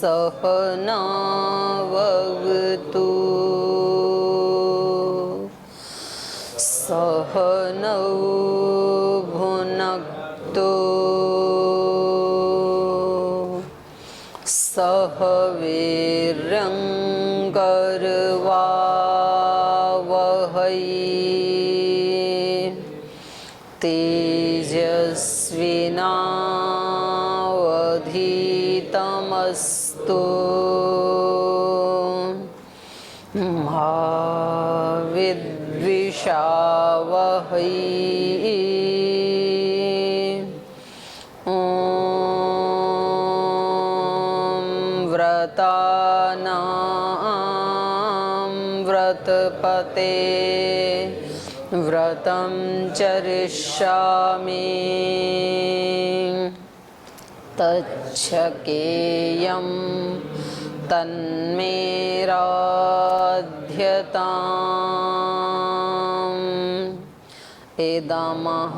सहनाववतु सहनौ भुनक्तु सह वीर्यङ्करवावहै तेजस्विनावधीतमस्तु मा विद्विषावहै व्रतानां व्रतपते व्रतं चरिष्यामि तच्छकेयं तन्मे राध्यताम् इदमहमनृतात्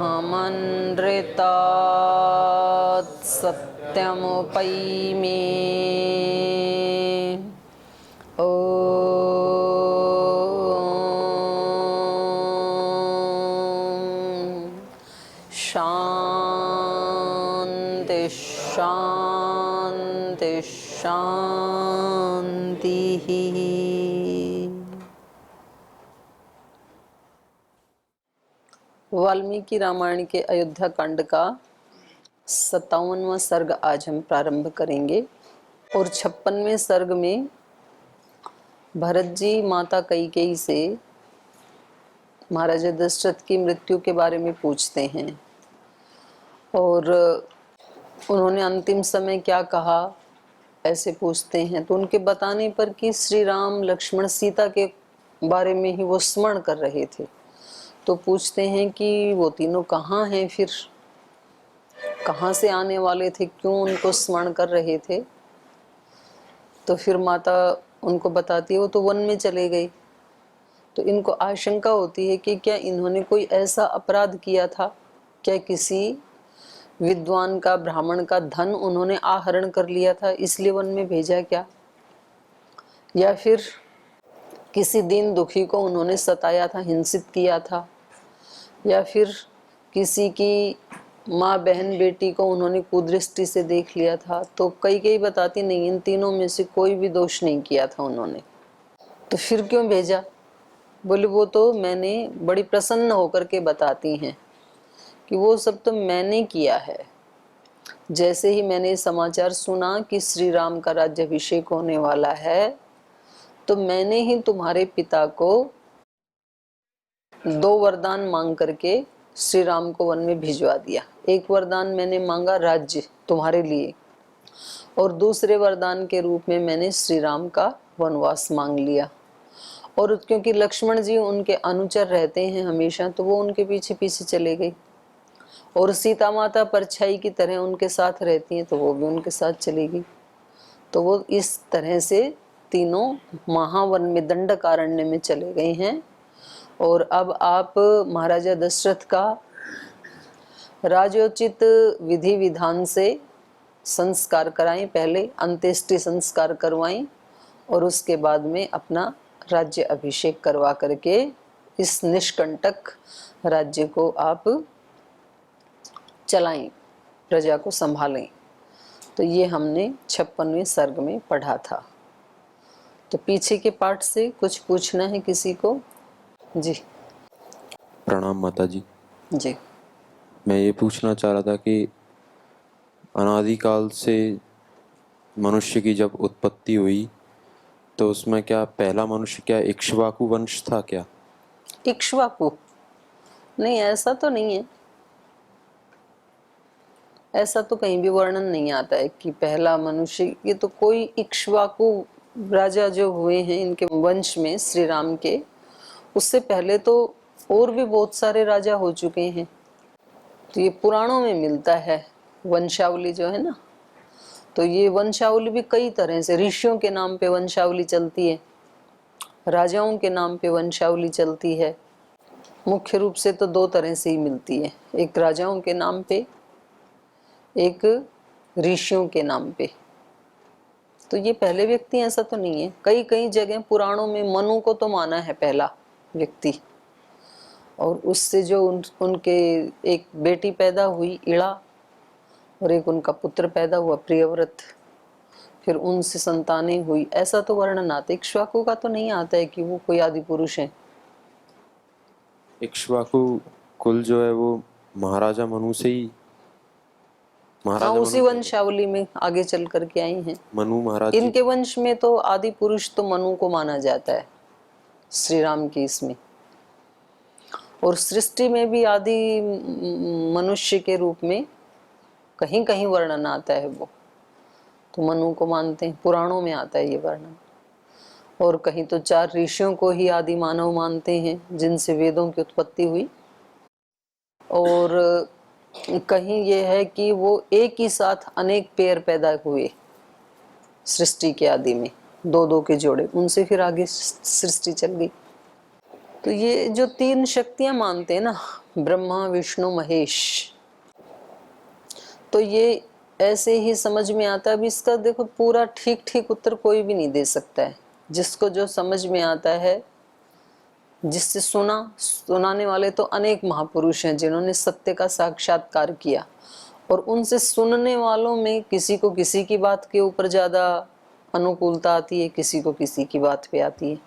सत्यमुपैमि शांति शांति शांति। वाल्मीकि रामायण के अयोध्या कांड का 57वां सर्ग आज हम प्रारंभ करेंगे और 56वें सर्ग में भरत जी माता कैकेयी से महाराजा दशरथ की मृत्यु के बारे में पूछते हैं और उन्होंने अंतिम समय क्या कहा ऐसे पूछते हैं। तो उनके बताने पर कि श्री राम लक्ष्मण सीता के बारे में ही वो स्मरण कर रहे थे, तो पूछते हैं कि वो तीनों कहाँ हैं, फिर कहाँ से आने वाले थे, क्यों उनको स्मरण कर रहे थे। तो फिर माता उनको बताती है वो तो वन में चले गए। तो इनको आशंका होती है कि क्या इन्होंने कोई ऐसा अपराध किया था, क्या किसी विद्वान का ब्राह्मण का धन उन्होंने आहरण कर लिया था इसलिए वन में भेजा क्या, या फिर किसी दीन दुखी को उन्होंने सताया था, हिंसित किया था, या फिर किसी की माँ बहन बेटी को उन्होंने कुदृष्टि से देख लिया था। तो कई बताती नहीं, इन तीनों में से कोई भी दोष नहीं किया था उन्होंने, तो फिर क्यों भेजा। बोले वो तो मैंने बड़ी प्रसन्न होकर के बताती हैं कि वो सब तो मैंने किया है। जैसे ही मैंने समाचार सुना कि श्री राम का राज्याभिषेक होने वाला है, तो मैंने ही तुम्हारे पिता को 2 वरदान मांग करके श्री राम को वन में भिजवा दिया। एक वरदान मैंने मांगा राज्य तुम्हारे लिए, और दूसरे वरदान के रूप में मैंने श्री राम का वनवास मांग लिया। और क्योंकि लक्ष्मण जी उनके अनुचर रहते हैं हमेशा, तो वो उनके पीछे पीछे चले गए, और सीता माता परछाई की तरह उनके साथ रहती हैं, तो वो भी उनके साथ चली गई। तो वो इस तरह से तीनों महावन में दंडकारण्य में चले गए हैं। और अब आप महाराजा दशरथ का राजोचित विधि विधान से संस्कार कराएं, पहले अंत्येष्टि संस्कार करवाएं और उसके बाद में अपना राज्य अभिषेक करवा करके इस निष्कंटक राज्य को आप चलाएं, प्रजा को संभालें। तो ये हमने 56वें सर्ग में पढ़ा था। तो पीछे के पाठ से कुछ पूछना है किसी को? जी प्रणाम माता जी। जी, मैं ये पूछना चाह रहा था कि अनादिकाल से मनुष्य की जब उत्पत्ति हुई तो उसमें क्या पहला मनुष्य क्या इक्ष्वाकु वंश था क्या? इक्ष्वाकु नहीं, ऐसा तो नहीं है। ऐसा तो कहीं भी वर्णन नहीं आता है कि पहला मनुष्य। ये तो कोई इक्ष्वाकु राजा जो हुए हैं इनके वंश में श्री राम के, उससे पहले तो और भी बहुत सारे राजा हो चुके हैं। तो ये पुराणों में मिलता है वंशावली जो है ना। तो ये वंशावली भी कई तरह से, ऋषियों के नाम पे वंशावली चलती है, राजाओं के नाम पे वंशावली चलती है। मुख्य रूप से तो 2 तरह से ही मिलती है, एक राजाओं के नाम पे, एक ऋषियों के नाम पे। तो ये पहले व्यक्ति ऐसा तो नहीं है। कई कई जगह पुराणों में मनु को तो माना है पहला व्यक्ति, और उससे जो उनके एक बेटी पैदा हुई इड़ा, और एक उनका पुत्र पैदा हुआ प्रियव्रत, फिर उनसे संतानें हुई, ऐसा तो वर्णन आता है। इक्ष्वाकु का तो नहीं आता है कि वो कोई आदि पुरुष है। इक्ष्वाकु कुल जो है वो महाराजा मनु से ही, हाँ, महाराजा उसी मनु वंशावली में आगे चल करके आई हैं। मनु महाराज जी। इनके वंश में तो आदि पुरुष तो मनु को माना जाता है, श्री राम की इसमें। और सृष्टि में भी आदि मनुष्य के रूप में कहीं कहीं वर्णन आता है, वो तो मनु को मानते हैं, पुराणों में आता है ये वर्णन। और कहीं तो 4 ऋषियों को ही आदि मानव मानते हैं जिनसे वेदों की उत्पत्ति हुई। और कहीं ये है कि वो एक ही साथ अनेक पेड़ पैदा हुए सृष्टि के आदि में, 2-2 के जोड़े, उनसे फिर आगे सृष्टि चल गई। तो ये जो 3 शक्तियां मानते हैं ना, ब्रह्मा विष्णु महेश, तो ये ऐसे ही समझ में आता है। अब इसका देखो पूरा ठीक ठीक उत्तर कोई भी नहीं दे सकता है। जिसको जो समझ में आता है, जिससे सुनाने वाले तो अनेक महापुरुष हैं जिन्होंने सत्य का साक्षात्कार किया, और उनसे सुनने वालों में किसी को किसी की बात के ऊपर ज़्यादा अनुकूलता आती है, किसी को किसी की बात पे आती है,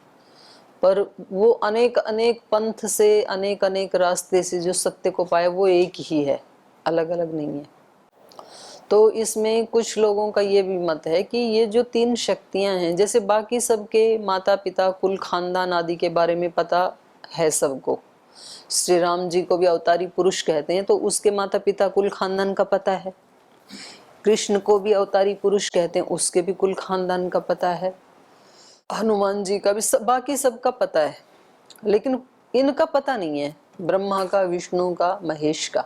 पर वो अनेक अनेक पंथ से, अनेक अनेक रास्ते से जो सत्य को पाए वो एक ही है, अलग अलग नहीं है। तो इसमें कुछ लोगों का ये भी मत है कि ये जो 3 शक्तियां हैं, जैसे बाकी सबके माता पिता कुल खानदान आदि के बारे में पता है सबको, श्री राम जी को भी अवतारी पुरुष कहते हैं तो उसके माता पिता कुल खानदान का पता है। कृष्ण को भी अवतारी पुरुष कहते हैं, उसके भी कुल खानदान का पता है। हनुमान जी का भी बाकी सबका पता है, लेकिन इनका पता नहीं है, ब्रह्मा का, विष्णु का, महेश का।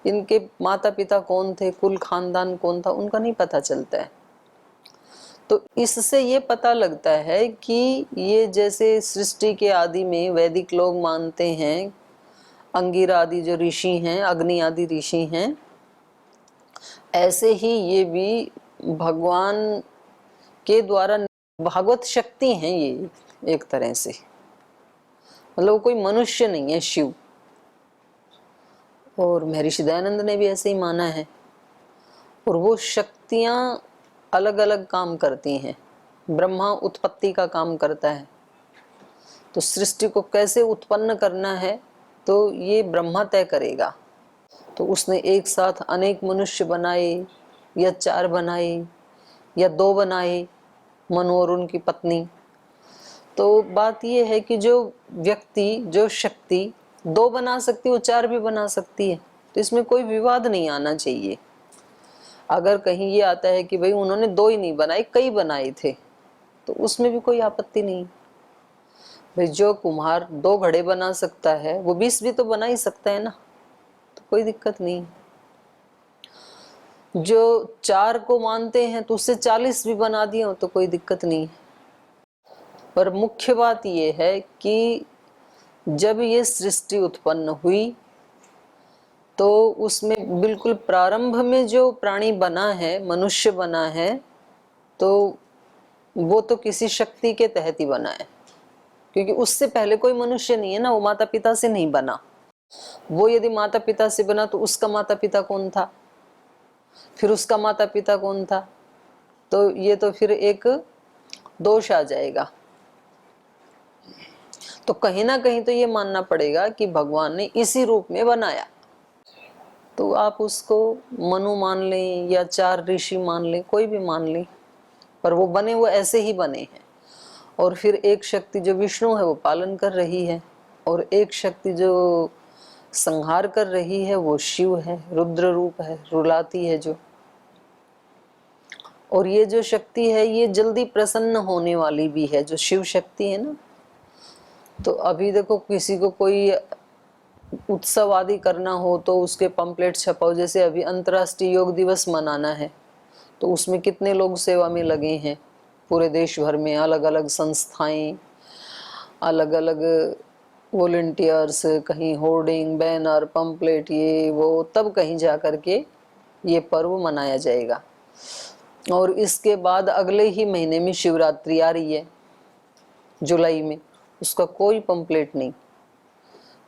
इनके माता पिता कौन थे, कुल खानदान कौन था, उनका नहीं पता चलता है। तो इससे ये पता लगता है कि ये जैसे सृष्टि के आदि में वैदिक लोग मानते हैं, अंगिरा आदि जो ऋषि हैं, अग्नि आदि ऋषि हैं, ऐसे ही ये भी भगवान के द्वारा भागवत शक्ति हैं ये, एक तरह से। मतलब कोई मनुष्य नहीं है शिव। और महर्षि दयानंद ने भी ऐसे ही माना है। और वो शक्तियां अलग अलग काम करती हैं। ब्रह्मा उत्पत्ति का काम करता है, तो सृष्टि को कैसे उत्पन्न करना है तो ये ब्रह्मा तय करेगा। तो उसने एक साथ अनेक मनुष्य बनाए, या 4 बनाए, या 2 बनाए, मनु और उनकी पत्नी। तो बात ये है कि जो व्यक्ति, जो शक्ति 2 बना सकती है, वो 4 भी बना सकती है। तो इसमें कोई विवाद नहीं आना चाहिए। अगर कहीं ये आता है कि भाई उन्होंने 2 ही नहीं बनाए, कई बनाए थे, तो उसमें भी कोई आपत्ति नहीं। भाई जो कुम्हार 2 घड़े बना सकता है, वो 20 भी तो बना ही सकता है ना, तो कोई दिक्कत नहीं। जो 4 को मानते हैं तो उससे 40 भी बना दिए हो तो कोई दिक्कत नहीं। पर मुख्य बात ये है कि जब ये सृष्टि उत्पन्न हुई तो उसमें बिल्कुल प्रारंभ में जो प्राणी बना है, मनुष्य बना है, तो वो तो किसी शक्ति के तहत ही बना है, क्योंकि उससे पहले कोई मनुष्य नहीं है ना, वो माता पिता से नहीं बना। वो यदि माता पिता से बना तो उसका माता पिता कौन था, फिर उसका माता पिता कौन था, तो ये तो फिर एक दोष आ जाएगा। तो कहीं ना कहीं तो ये मानना पड़ेगा कि भगवान ने इसी रूप में बनाया। तो आप उसको मनु मान लें या 4 ऋषि मान लें, कोई भी मान लें, पर वो बने, वो ऐसे ही बने हैं। और फिर एक शक्ति जो विष्णु है वो पालन कर रही है, और एक शक्ति जो संहार कर रही है वो शिव है, रुद्र रूप है, रुलाती है जो। और ये जो शक्ति है ये जल्दी प्रसन्न होने वाली भी है, जो शिव शक्ति है ना। तो अभी देखो किसी को कोई उत्सव आदि करना हो तो उसके पंपलेट छपाओ, जैसे अभी अंतर्राष्ट्रीय योग दिवस मनाना है तो उसमें कितने लोग सेवा में लगे हैं पूरे देश भर में, अलग अलग संस्थाएं, अलग अलग वॉलंटियर्स, कहीं होर्डिंग, बैनर, पंपलेट, ये वो, तब कहीं जा कर के ये पर्व मनाया जाएगा। और इसके बाद अगले ही महीने में शिवरात्रि आ रही है, जुलाई में। उसका कोई पंपलेट नहीं,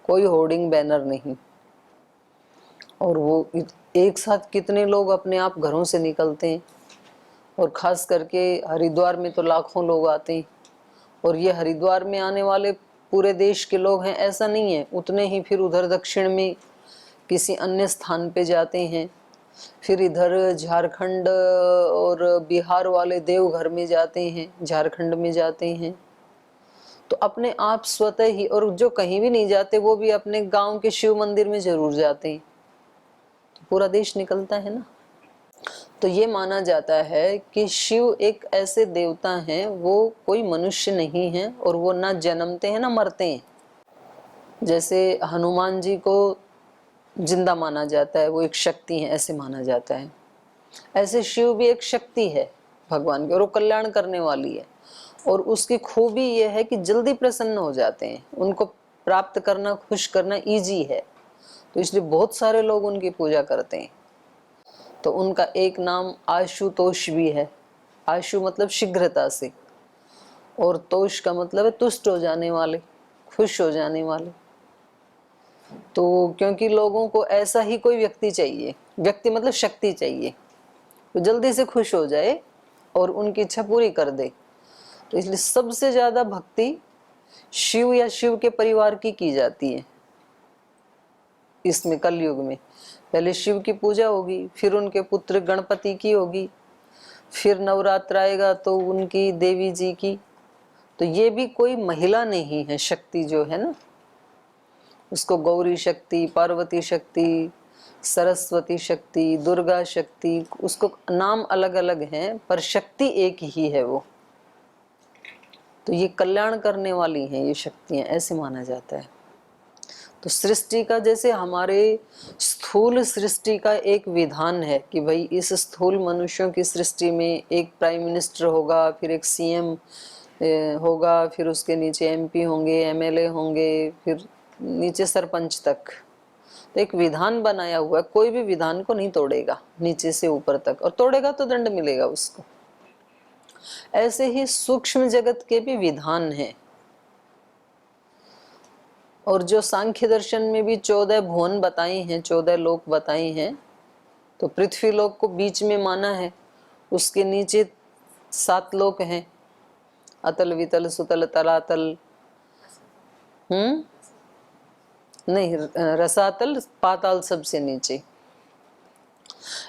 कोई होर्डिंग बैनर नहीं। और वो एक साथ कितने लोग अपने आप घरों से निकलते हैं, और खास करके हरिद्वार में तो लाखों लोग आते हैं। और ये हरिद्वार में आने वाले पूरे देश के लोग हैं ऐसा नहीं है, उतने ही फिर उधर दक्षिण में किसी अन्य स्थान पे जाते हैं, फिर इधर झारखंड और बिहार वाले देवघर में जाते हैं, झारखंड में जाते हैं। तो अपने आप स्वतः ही, और जो कहीं भी नहीं जाते वो भी अपने गांव के शिव मंदिर में जरूर जाते हैं, तो पूरा देश निकलता है ना। तो ये माना जाता है कि शिव एक ऐसे देवता हैं, वो कोई मनुष्य नहीं है, और वो ना जन्मते हैं ना मरते हैं। जैसे हनुमान जी को जिंदा माना जाता है, वो एक शक्ति है ऐसे माना जाता है, ऐसे शिव भी एक शक्ति है भगवान की, और वो कल्याण करने वाली है। और उसकी खूबी ये है कि जल्दी प्रसन्न हो जाते हैं, उनको प्राप्त करना, खुश करना इजी है, तो इसलिए बहुत सारे लोग उनकी पूजा करते हैं। तो उनका एक नाम आशुतोष भी है। आशु मतलब शीघ्रता से, और तोष का मतलब है तुष्ट हो जाने वाले, खुश हो जाने वाले। तो क्योंकि लोगों को ऐसा ही कोई व्यक्ति चाहिए, व्यक्ति मतलब शक्ति चाहिए, तो जल्दी से खुश हो जाए और उनकी इच्छा पूरी कर दे। तो इसलिए सबसे ज्यादा भक्ति शिव या शिव के परिवार की जाती है इसमें कलयुग में। पहले शिव की पूजा होगी, फिर उनके पुत्र गणपति की होगी, फिर नवरात्र आएगा तो उनकी देवी जी की। तो ये भी कोई महिला नहीं है, शक्ति जो है ना, उसको गौरी शक्ति, पार्वती शक्ति, सरस्वती शक्ति, दुर्गा शक्ति, उसको नाम अलग अलग हैं पर शक्ति एक ही है वो। तो ये कल्याण करने वाली हैं ये शक्तियां, ऐसे माना जाता है। तो सृष्टि का, जैसे हमारे स्थूल सृष्टि का एक विधान है कि भाई इस स्थूल मनुष्यों की सृष्टि में एक प्राइम मिनिस्टर होगा, फिर एक सीएम होगा, फिर उसके नीचे एमपी होंगे, एमएलए होंगे, फिर नीचे सरपंच तक। तो एक विधान बनाया हुआ है, कोई भी विधान को नहीं तोड़ेगा नीचे से ऊपर तक, और तोड़ेगा तो दंड मिलेगा उसको। ऐसे ही सूक्ष्म जगत के भी विधान हैं। और जो सांख्य दर्शन में भी 14 भुवन बताए हैं, 14 लोक बताए हैं, तो पृथ्वी लोक को बीच में माना है, उसके नीचे 7 लोक हैं, अतल वितल सुतल तलातल, नहीं रसातल पाताल सबसे नीचे।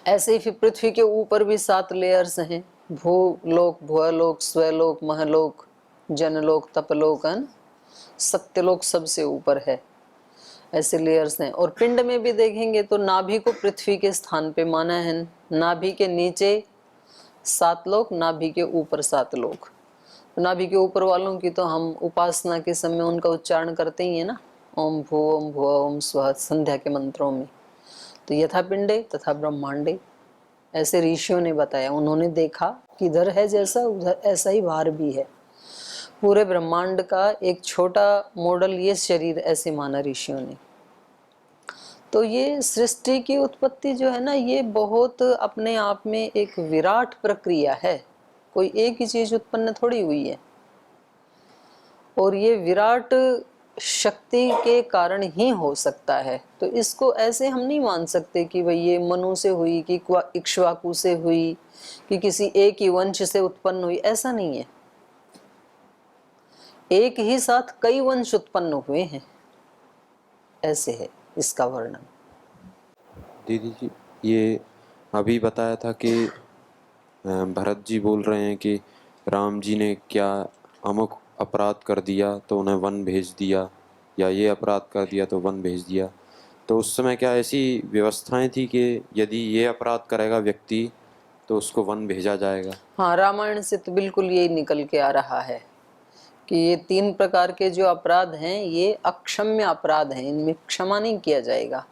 ऐसे ही फिर पृथ्वी के ऊपर भी 7 लेयर्स हैं, भूलोक, भुवलोक, स्वलोक, महलोक, जनलोक, तपलोक, सत्यलोक सबसे ऊपर है। ऐसे लेयर्स हैं। और पिंड में भी देखेंगे तो नाभि को पृथ्वी के स्थान पे माना है, नाभि के नीचे 7 लोक, नाभि के ऊपर 7 लोक। नाभि के ऊपर वालों की तो हम उपासना के समय उनका उच्चारण करते ही है ना, ओम भुव ओम स्वः, संध्या के मंत्रों में। तो यथा पिंडे तथा ब्रह्मांडे, ऐसे ऋषियों ने बताया, उन्होंने देखा कि इधर है जैसा उधर ऐसा ही बाहर भी है। पूरे ब्रह्मांड का एक छोटा मॉडल ये शरीर, ऐसे माना ऋषियों ने। तो ये सृष्टि की उत्पत्ति जो है ना, ये बहुत अपने आप में एक विराट प्रक्रिया है, कोई एक ही चीज उत्पन्न थोड़ी हुई है। और ये विराट शक्ति के कारण ही हो सकता है। तो इसको ऐसे हम नहीं मान सकते कि भाई ये मनु से हुई, कि इक्ष्वाकु से हुई, कि किसी एक ही वंश से उत्पन्न हुई, ऐसा नहीं है। एक ही साथ कई वंश उत्पन्न हुए हैं, ऐसे है इसका वर्णन। दीदी जी, ये अभी बताया था कि भरत जी बोल रहे हैं कि राम जी ने क्या अमुक अपराध कर दिया तो उन्हें वन भेज दिया, या ये अपराध कर दिया तो वन भेज दिया। तो उस समय क्या ऐसी व्यवस्थाएं थी कि यदि ये अपराध करेगा व्यक्ति तो उसको वन भेजा जाएगा? हाँ, रामायण से तो बिल्कुल यही निकल के आ रहा है कि ये 3 प्रकार के जो अपराध हैं ये अक्षम्य अपराध हैं, इनमें क्षमा नहीं किया जाएगा,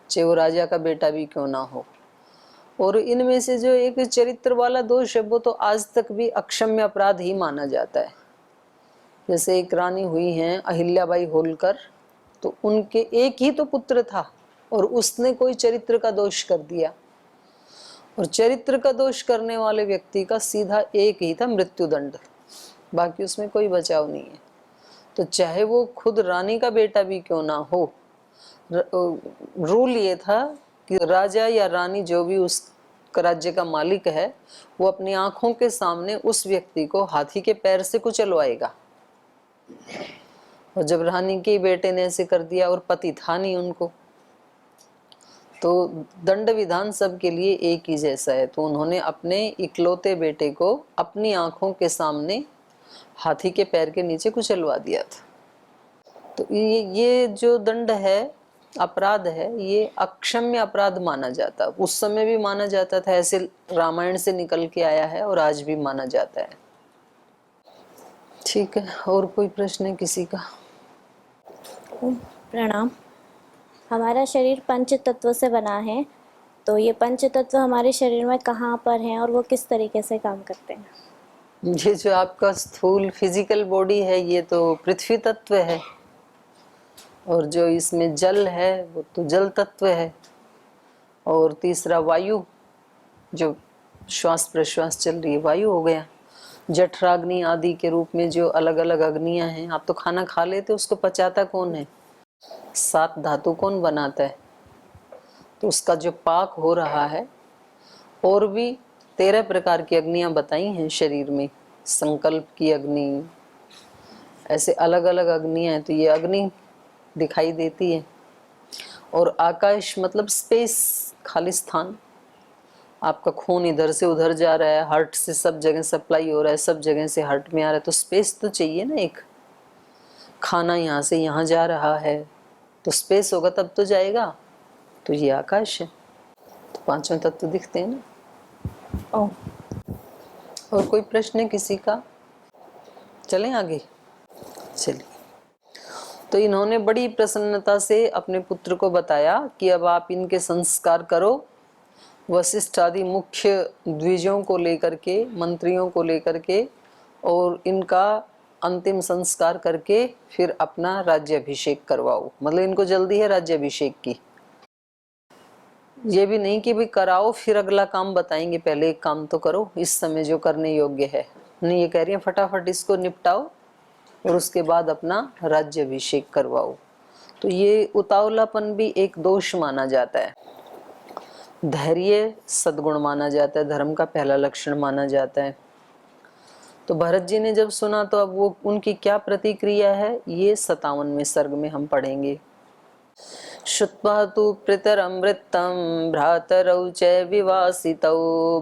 चाहे वो राजा का बेटा भी क्यों ना हो। और इनमें से जो एक चरित्र वाला दोष है वो तो आज तक भी अक्षम्य अपराध ही माना जाता है। जैसे एक रानी हुई हैं अहिल्याबाई होलकर, तो उनके एक ही तो पुत्र था और उसने कोई चरित्र का दोष कर दिया, और चरित्र का दोष करने वाले व्यक्ति का सीधा एक ही था, मृत्युदंड, बाकी उसमें कोई बचाव नहीं है। तो चाहे वो खुद रानी का बेटा भी क्यों ना हो, रूल ये था कि राजा या रानी जो भी उस राज्य का मालिक है, वो अपनी आंखों के सामने उस व्यक्ति को हाथी के पैर से कुचलवाएगा। और जब रानी के बेटे ने ऐसे कर दिया और पति था नहीं उनको, तो दंड विधान सबके लिए एक ही जैसा है। तो उन्होंने अपने इकलौते बेटे को अपनी आंखों के सामने हाथी के पैर के नीचे कुचलवा दिया था। तो ये जो दंड है, अपराध है, ये अक्षम्य अपराध माना जाता। उस समय भी माना जाता था, ऐसे रामायण से निकल के आया है और आज भी माना जाता है। ठीक है, और कोई प्रश्न है किसी का? प्रणाम। हमारा शरीर पंच तत्व से बना है, तो ये पंच तत्व हमारे शरीर में कहाँ पर हैं और वो किस तरीके से काम करते हैं? ये जो आपका स्थूल फिजिकल बॉडी है, ये तो पृथ्वी तत्व है, और जो इसमें जल है वो तो जल तत्व है, और तीसरा वायु, जो श्वास प्रश्वास चल रही है, वायु हो गया। जठराग्नि आदि के रूप में जो अलग अलग अग्नियां हैं। आप तो खाना खा लेते, उसको पचाता कौन है? 7 धातु कौन बनाता है? तो उसका जो पाक हो रहा है, और भी 13 प्रकार की अग्नियां बताई हैं शरीर में। संकल्प की अग्नि, ऐसे अलग अलग अग्नियां हैं। तो ये अग्नि दिखाई देती है। और आकाश मतलब स्पेस, खाली स्थान। आपका खून इधर से उधर जा रहा है, हार्ट से सब जगह सप्लाई हो रहा है, सब जगह से हार्ट में आ रहा है, तो स्पेस तो चाहिए ना एक। खाना यहाँ से यहाँ जा रहा है, तो स्पेस होगा तब तो जाएगा। तो ये आकाश है। तो 5वें तत्व दिखते हैं ना। ओह, और कोई प्रश्न है किसी का? चलें आगे। चलिए, तो इन्होंने बड़ी प्रसन्नता से अपने पुत्र को बताया कि अब आप इनके संस्कार करो। वशिष्ठ आदि मुख्य द्विजों को लेकर के, मंत्रियों को लेकर के, और इनका अंतिम संस्कार करके फिर अपना राज्याभिषेक करवाओ। मतलब इनको जल्दी है राज्याभिषेक की। ये भी नहीं कि भी कराओ फिर अगला काम बताएंगे, पहले एक काम तो करो इस समय जो करने योग्य है। नहीं, ये कह रही है फटाफट इसको निपटाओ और उसके बाद अपना राज्याभिषेक करवाओ। तो ये उतावलापन भी एक दोष माना जाता है। धैर्य सद्गुण माना जाता है, धर्म का पहला लक्षण माना जाता है। तो भरत जी ने जब सुना, तो अब वो उनकी क्या प्रतिक्रिया है, ये 57वें सर्ग में हम पढ़ेंगे। श्रुत्वा तु पितरमृतं भ्रातरौ च विवासितौ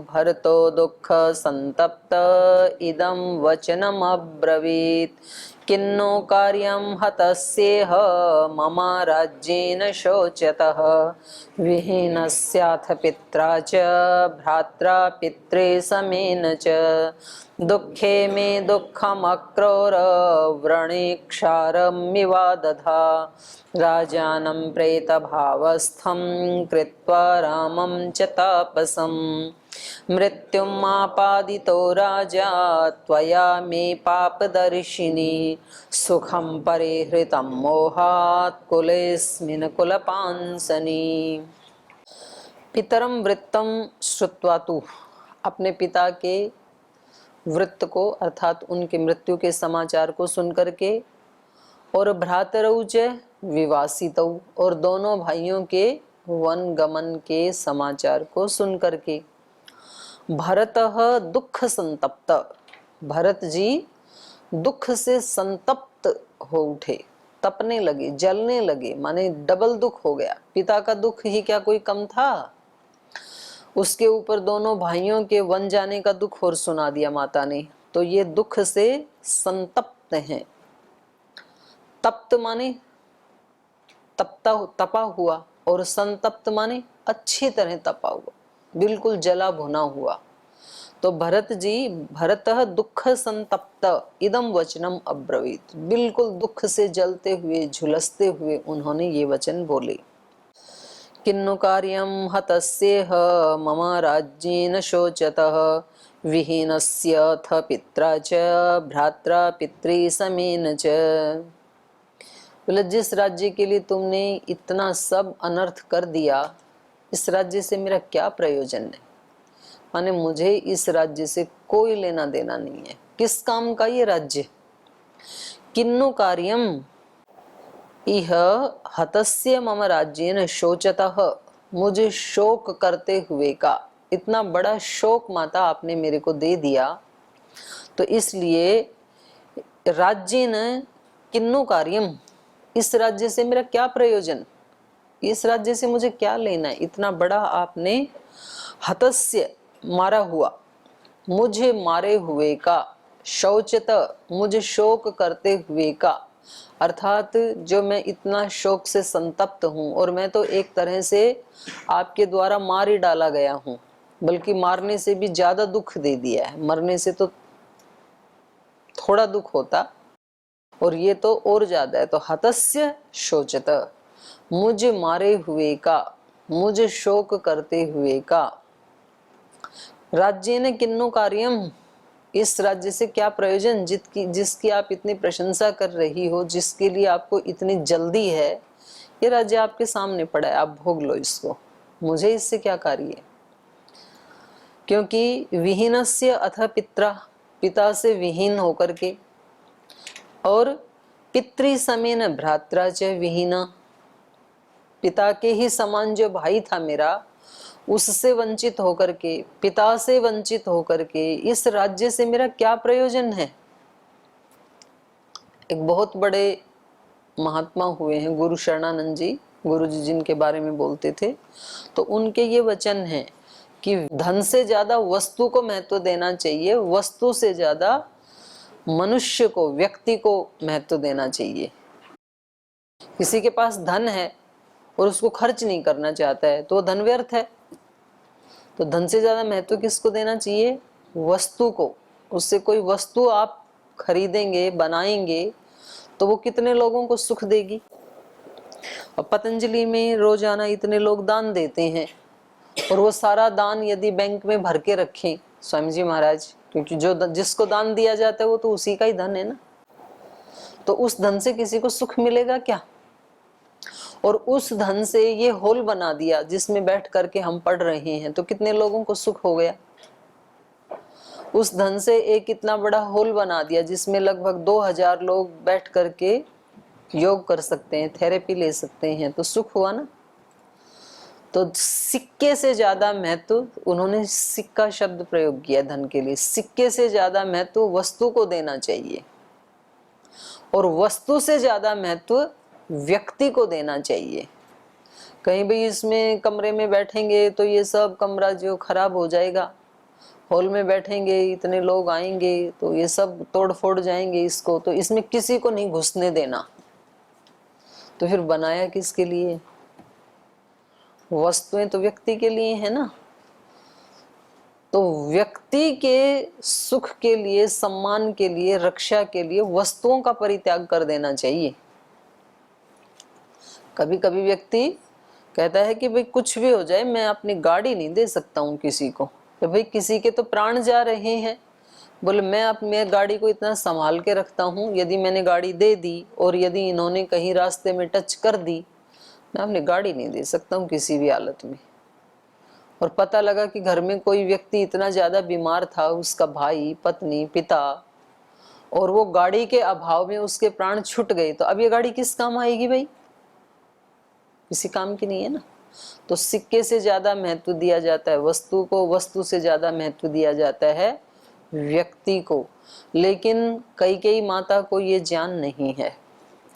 भरतो दुःख संतप्त इदं वचनमब्रवीत् किन्नो कार्यं हतस्येह मम राज्येन शोच्यतः विहीनस्याथ पित्रा च भ्रात्रा पित्रे समेन च दुःखे मे दुःखमक्रोर व्रणेक्षारमिवा दधा राजानं प्रेतभावस्थं कृत्वा रामं च तापसम् मृत्युम् आपादितो राजा त्वया मे पापदर्शिनी सुखं परिहृतं मोहात् कुलेऽस्मिन् कुलपांसनि। पितरम वृत्तम श्रुत्वा तु, अपने पिता के वृत्त को अर्थात उनके मृत्यु के समाचार को सुनकर के, और भ्रातरौ च विवासितौ, और दोनों भाइयों के वन गमन के समाचार को सुनकर के, भरतः दुख संतप्त, भरत जी दुख से संतप्त हो उठे, तपने लगे, जलने लगे, माने डबल दुख हो गया। पिता का दुख ही क्या कोई कम था, उसके ऊपर दोनों भाइयों के वन जाने का दुख और सुना दिया माता ने। तो ये दुख से संतप्त हैं। तप्त माने तपा हुआ, और संतप्त माने अच्छी तरह तपा हुआ, बिल्कुल जला भुना हुआ। तो भरत जी, भरतः दुख संतप्त इदम वचनम अब्रवीत, बिल्कुल दुख से जलते हुए, झुलसते हुए उन्होंने ये वचन बोले। किन्नु कार्यं हतस्येह मम राज्येन शोचतः विहीनस्यथ पित्रा च भ्रात्रा पितृ समेन च। बोले, जिस राज्य के लिए तुमने इतना सब अनर्थ कर दिया, इस राज्य से मेरा क्या प्रयोजन है। माने मुझे इस राज्य से कोई लेना देना नहीं है। किस काम का ये राज्य? किन्नु कार्यम इह हतस्य मम राज्येन शोचतः, मुझे शोक करते हुए का। इतना बड़ा शोक माता आपने मेरे को दे दिया, तो इसलिए राज्येन किन्नु कार्यम, इस राज्य से मेरा क्या प्रयोजन, इस राज्य से मुझे क्या लेना है? इतना बड़ा आपने हतस्य मारा हुआ, मुझे मारे हुए का, शौचत मुझे शोक करते हुए का, अर्थात जो मैं इतना शोक से संतप्त हूँ, और मैं तो एक तरह से आपके द्वारा मार ही डाला गया हूँ, बल्कि मारने से भी ज्यादा दुख दे दिया है। मरने से तो थोड़ा दुख होता, और ये तो और ज्यादा है। तो हतस्य शोचत, मुझे मारे हुए का, मुझे शोक करते हुए का। राज्य ने किन्नु कार्यम, इस राज्य से क्या प्रयोजन, जिसकी आप इतनी प्रशंसा कर रही हो, जिसके लिए आपको इतनी जल्दी है, ये राज्य आपके सामने पड़ा है, आप भोग लो इसको, मुझे इससे क्या कार्य? क्योंकि विहीनस्य अथ पित्रा, पिता से विहीन होकर के, और पितृ समेन भ्रात्रा च विहीना, पिता के ही समान जो भाई था मेरा, उससे वंचित होकर के, पिता से वंचित होकर के, इस राज्य से मेरा क्या प्रयोजन है? एक बहुत बड़े महात्मा हुए हैं गुरु शरणानंद जी, गुरु जी जिनके बारे में बोलते थे, तो उनके ये वचन हैं कि धन से ज्यादा वस्तु को महत्व देना चाहिए, वस्तु से ज्यादा मनुष्य को, व्यक्ति को महत्व देना चाहिए। किसी के पास धन है और उसको खर्च नहीं करना चाहता है, तो धन व्यर्थ है। तो धन से ज्यादा महत्व किसको देना चाहिए? वस्तु को। उससे कोई वस्तु आप खरीदेंगे, बनाएंगे, तो वो कितने लोगों को सुख देगी। और पतंजलि में रोजाना इतने लोग दान देते हैं, और वो सारा दान यदि बैंक में भर के रखें स्वामी जी महाराज, क्योंकि जो जिसको दान दिया जाता है वो तो उसी का ही धन है ना, तो उस धन से किसी को सुख मिलेगा क्या? और उस धन से ये हॉल बना दिया जिसमें बैठ करके हम पढ़ रहे हैं, तो कितने लोगों को सुख हो गया। उस धन से एक इतना बड़ा हॉल बना दिया जिसमें लगभग 2000 लोग बैठ करके योग कर सकते हैं, थेरेपी ले सकते हैं, तो सुख हुआ ना। तो सिक्के से ज्यादा महत्व, उन्होंने सिक्का शब्द प्रयोग किया धन के लिए, सिक्के से ज्यादा महत्व वस्तु को देना चाहिए, और वस्तु से ज्यादा महत्व व्यक्ति को देना चाहिए। कहीं भी इसमें कमरे में बैठेंगे तो ये सब कमरा जो खराब हो जाएगा, हॉल में बैठेंगे इतने लोग आएंगे तो ये सब तोड़ फोड़ जाएंगे इसको, तो इसमें किसी को नहीं घुसने देना। तो फिर बनाया किसके लिए? वस्तुएं तो व्यक्ति के लिए है ना। तो व्यक्ति के सुख के लिए, सम्मान के लिए, रक्षा के लिए वस्तुओं का परित्याग कर देना चाहिए। कभी कभी व्यक्ति कहता है कि भाई कुछ भी हो जाए मैं अपनी गाड़ी नहीं दे सकता हूँ किसी को। तो भाई किसी के तो प्राण जा रहे हैं, बोले मैं अपनी गाड़ी को इतना संभाल के रखता हूँ, यदि मैंने गाड़ी दे दी और यदि इन्होंने कहीं रास्ते में टच कर दी, मैं अपनी गाड़ी नहीं दे सकता हूँ किसी भी हालत में। और पता लगा कि घर में कोई व्यक्ति इतना ज्यादा बीमार था, उसका भाई, पत्नी, पिता, और वो गाड़ी के अभाव में उसके प्राण छूट गए, तो अब ये गाड़ी किस काम आएगी भाई? किसी काम की नहीं है ना। तो सिक्के से ज्यादा महत्व दिया जाता है वस्तु को, वस्तु से ज्यादा महत्व दिया जाता है व्यक्ति को। लेकिन कई माता को ये ज्ञान नहीं है,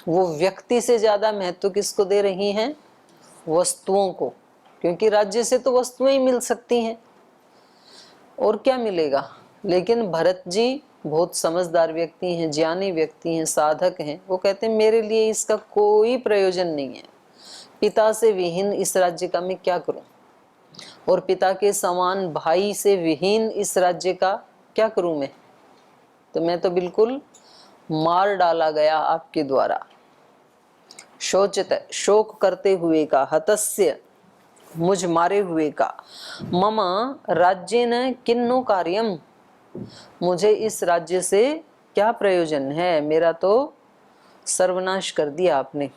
वो व्यक्ति से ज्यादा महत्व किसको दे रही हैं? वस्तुओं को। क्योंकि राज्य से तो वस्तुएं ही मिल सकती हैं, और क्या मिलेगा। लेकिन भरत जी बहुत समझदार व्यक्ति हैं, ज्ञानी व्यक्ति हैं, साधक हैं, वो कहते हैं मेरे लिए इसका कोई प्रयोजन नहीं है। पिता से विहीन इस राज्य का मैं क्या करूं, और पिता के समान भाई से विहीन इस राज्य का क्या करूं मैं? तो मैं तो बिल्कुल मार डाला गया आपके द्वारा। शोचत, शोक करते हुए का, हतस्य मुझ मारे हुए का, मम राज्येन किन्नु कार्यम, मुझे इस राज्य से क्या प्रयोजन है, मेरा तो सर्वनाश कर दिया आपने।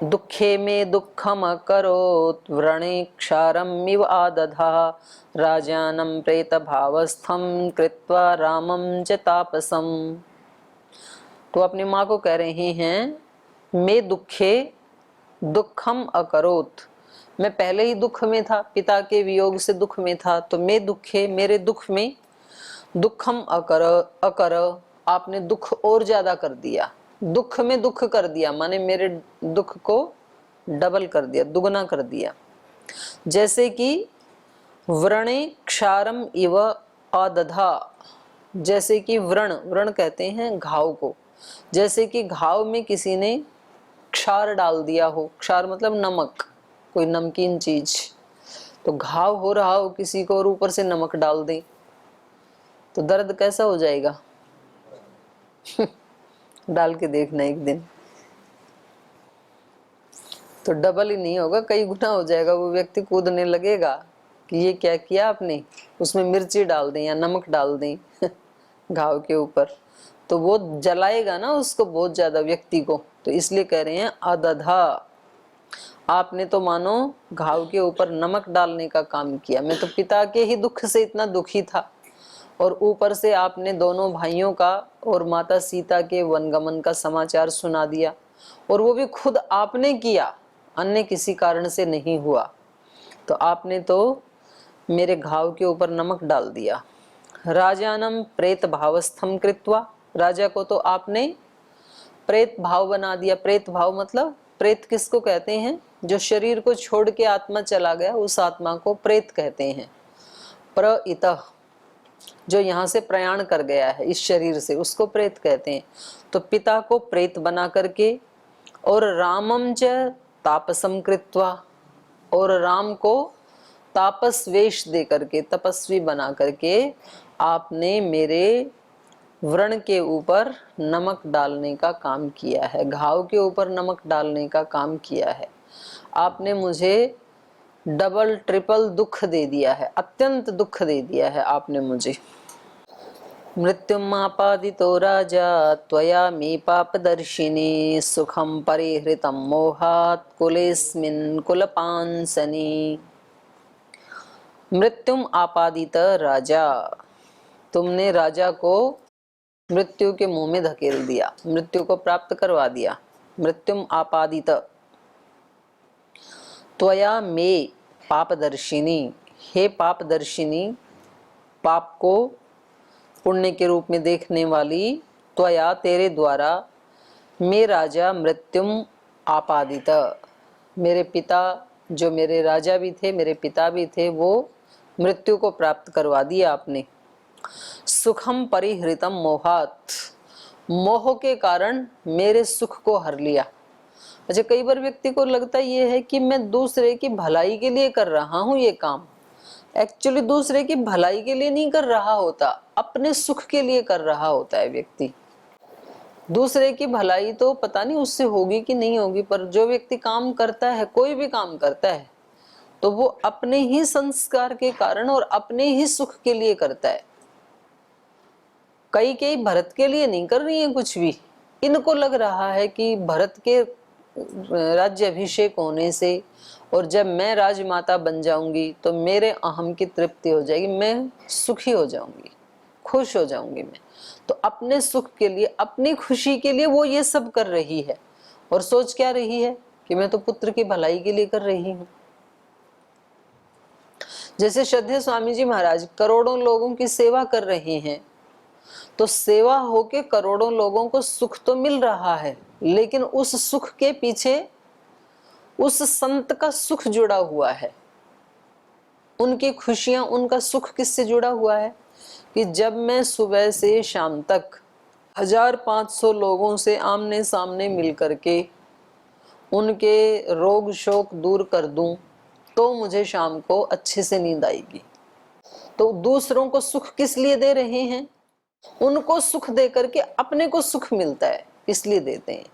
दुखे में दुखम अकरोत् व्रणे क्षारम इव आदधा राजानं प्रेत भावस्थम कृत्वा रामं च तापसम। तो अपनी माँ को कह रहे हैं, मैं दुखे दुखम अकरोत्, मैं पहले ही दुख में था, पिता के वियोग से दुख में था, तो मैं दुखे, मेरे दुख में, दुखम अकर आपने दुख और ज्यादा कर दिया, दुख में दुख कर दिया, माने मेरे दुख को डबल कर दिया, दुगना कर दिया। जैसे कि व्रणे क्षारम इव आदधा, जैसे कि व्रण, व्रण कहते हैं घाव को, जैसे कि घाव में किसी ने क्षार डाल दिया हो, क्षार मतलब नमक, कोई नमकीन चीज, तो घाव हो रहा हो किसी को और ऊपर से नमक डाल दे तो दर्द कैसा हो जाएगा? डाल के देखना एक दिन, तो डबल ही नहीं होगा, कई गुना हो जाएगा। वो व्यक्ति कूदने लगेगा कि ये क्या किया आपने, उसमें मिर्ची डाल दें या नमक डाल दें घाव के ऊपर, तो वो जलाएगा ना उसको बहुत ज्यादा व्यक्ति को। तो इसलिए कह रहे हैं अदधा, आपने तो मानो घाव के ऊपर नमक डालने का काम किया। मैं तो पिता के ही दुख से इतना दुखी था और ऊपर से आपने दोनों भाइयों का और माता सीता के वनगमन का समाचार सुना दिया, और वो भी खुद आपने किया, अन्य किसी कारण से नहीं हुआ। तो आपने तो मेरे घाव के ऊपर नमक डाल दिया। राजानम प्रेत भावस्थम कृत्वा, राजा को तो आपने प्रेत भाव बना दिया। प्रेत भाव मतलब, प्रेत किसको कहते हैं? जो शरीर को छोड़ के आत्मा चला गया, उस आत्मा को प्रेत कहते हैं। प्रइतः, जो यहाँ से प्रयाण कर गया है इस शरीर से, उसको प्रेत कहते हैं। तो पिता को प्रेत बना करके, और रामम च तापसम कृत्वा, और राम को तापस वेश दे करके, तपस्वी बना करके आपने मेरे व्रण के ऊपर नमक डालने का काम किया है, घाव के ऊपर नमक डालने का काम किया है। आपने मुझे डबल ट्रिपल दुख दे दिया है, अत्यंत दुख दे दिया है आपने मुझे। मृत्युमापादितो राजा त्वया मे पापदर्शिनी सुखम परिहृतं मोहात् कुलेस्मिन् कुलपांसनि। मृत्युम आपादित राजा, तुमने राजा को मृत्यु के मुंह में धकेल दिया, मृत्यु को प्राप्त करवा दिया। मृत्युम आपादित, त्वया मे पापदर्शिनी, हे पापदर्शिनी, पाप को पुण्य के रूप में देखने वाली, त्वया तेरे द्वारा, मे राजा मृत्युम आपादित, मेरे पिता, जो मेरे राजा भी थे, मेरे पिता भी थे, वो मृत्यु को प्राप्त करवा दिया आपने। सुखम परिहृतम मोहात्, मोह के कारण मेरे सुख को हर लिया। अच्छा, कई बार व्यक्ति को लगता ये है कि मैं दूसरे की भलाई के लिए कर रहा हूं ये काम, एक्चुअली दूसरे की भलाई के लिए नहीं कर रहा होता, अपने सुख के लिए कर रहा होता है व्यक्ति। दूसरे की भलाई तो पता नहीं उससे होगी कि नहीं होगी, पर जो व्यक्ति काम करता है, कोई भी काम करता है, तो वो अपने ही संस्कार के कारण और अपने ही सुख के लिए करता है। कई भरत के लिए नहीं कर रही है कुछ भी, इनको लग रहा है कि भरत के राज्य अभिषेक होने से और जब मैं राजमाता बन जाऊंगी तो मेरे अहम की तृप्ति हो जाएगी, मैं सुखी हो जाऊंगी, खुश हो जाऊंगी मैं। तो अपने सुख के लिए, अपनी खुशी के लिए वो ये सब कर रही है, और सोच क्या रही है कि मैं तो पुत्र की भलाई के लिए कर रही हूं। जैसे श्रद्धेय स्वामी जी महाराज करोड़ों लोगों की सेवा कर रहे हैं, तो सेवा होके करोड़ों लोगों को सुख तो मिल रहा है, लेकिन उस सुख के पीछे उस संत का सुख जुड़ा हुआ है। उनकी खुशियां, उनका सुख किससे जुड़ा हुआ है कि जब मैं सुबह से शाम तक 1500 लोगों से आमने सामने मिल करके उनके रोग शोक दूर कर दूं, तो मुझे शाम को अच्छे से नींद आएगी। तो दूसरों को सुख किस लिए दे रहे हैं? उनको सुख दे करके अपने को सुख मिलता है, इसलिए देते हैं।